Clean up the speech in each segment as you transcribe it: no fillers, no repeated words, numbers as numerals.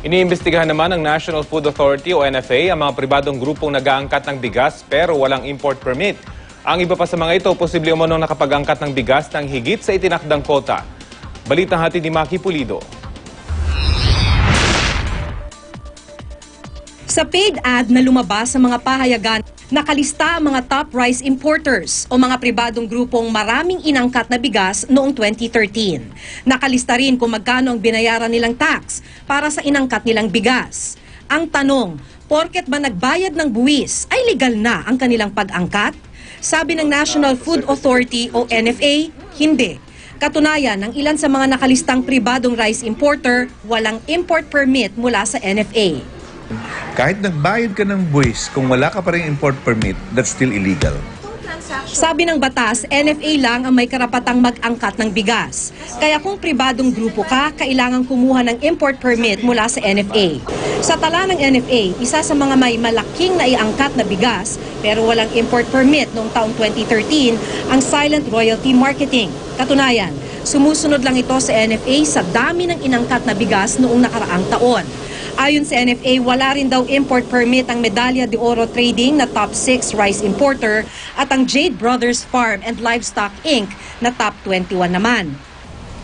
Iniimbestigahan naman ng National Food Authority o NFA ang mga pribadong grupong nag-aangkat ng bigas pero walang import permit. Ang iba pa sa mga ito, posible umanong nakapag-angkat ng bigas ng higit sa itinakdang kota. Balitang hatid ni Maki Pulido. Sa paid ad na lumabas sa mga pahayagan, nakalista ang mga top rice importers o mga pribadong grupong maraming inangkat na bigas noong 2013. Nakalista rin kung magkano ang binayaran nilang tax para sa inangkat nilang bigas. Ang tanong, porket ba nagbayad ng buwis ay legal na ang kanilang pag-angkat? Sabi ng National Food Authority o NFA, hindi. Katunayan, ng ilan sa mga nakalistang pribadong rice importer, walang import permit mula sa NFA. Kahit nagbayad ka ng buwis, kung wala ka pa rin import permit, that's still illegal. Sabi ng batas, NFA lang ang may karapatang mag-angkat ng bigas. Kaya kung pribadong grupo ka, kailangang kumuha ng import permit mula sa NFA. Sa tala ng NFA, isa sa mga may malaking naiangkat na bigas pero walang import permit noong taong 2013 ang silent royalty marketing. Katunayan, sumusunod lang ito sa NFA sa dami ng inangkat na bigas noong nakaraang taon. Ayon sa NFA, wala rin daw import permit ang Medalla de Oro Trading na top 6 rice importer at ang Jade Brothers Farm and Livestock Inc. na top 21 naman.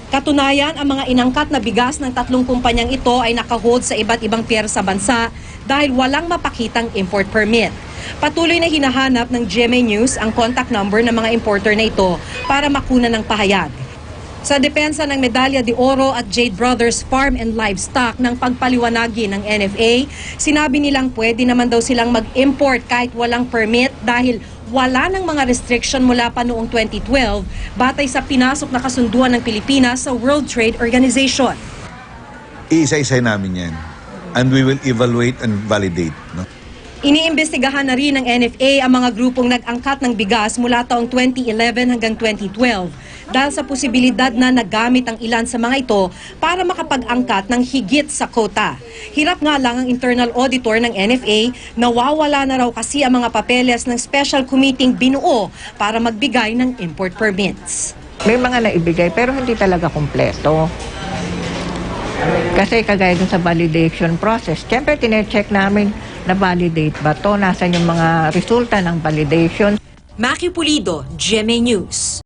Katunayan, ang mga inangkat na bigas ng tatlong kumpanyang ito ay nakahold sa iba't ibang piyer sa bansa dahil walang mapakitang import permit. Patuloy na hinahanap ng GMA News ang contact number ng mga importer na ito para makuna ng pahayag. Sa depensa ng Medalla de Oro at Jade Brothers Farm and Livestock ng pagpaliwanagi ng NFA, sinabi nilang pwede naman daw silang mag-import kahit walang permit dahil wala ng mga restriction mula pa noong 2012 batay sa pinasok na kasunduan ng Pilipinas sa World Trade Organization. Iisa-isa namin yan. And we will evaluate and validate. No? Iniimbestigahan na rin ng NFA ang mga grupong nag-angkat ng bigas mula taong 2011 hanggang 2012 dahil sa posibilidad na nagamit ang ilan sa mga ito para makapag-angkat ng higit sa kota. Hirap nga lang ang internal auditor ng NFA, nawawala na raw kasi ang mga papeles ng special committee binuo para magbigay ng import permits. May mga naibigay pero hindi talaga kumpleto. Kasi kagaya dun sa validation process, siyempre tine-check namin na validate ba to, nasan yung mga resulta ng validation. Maki Pulido, GMA News.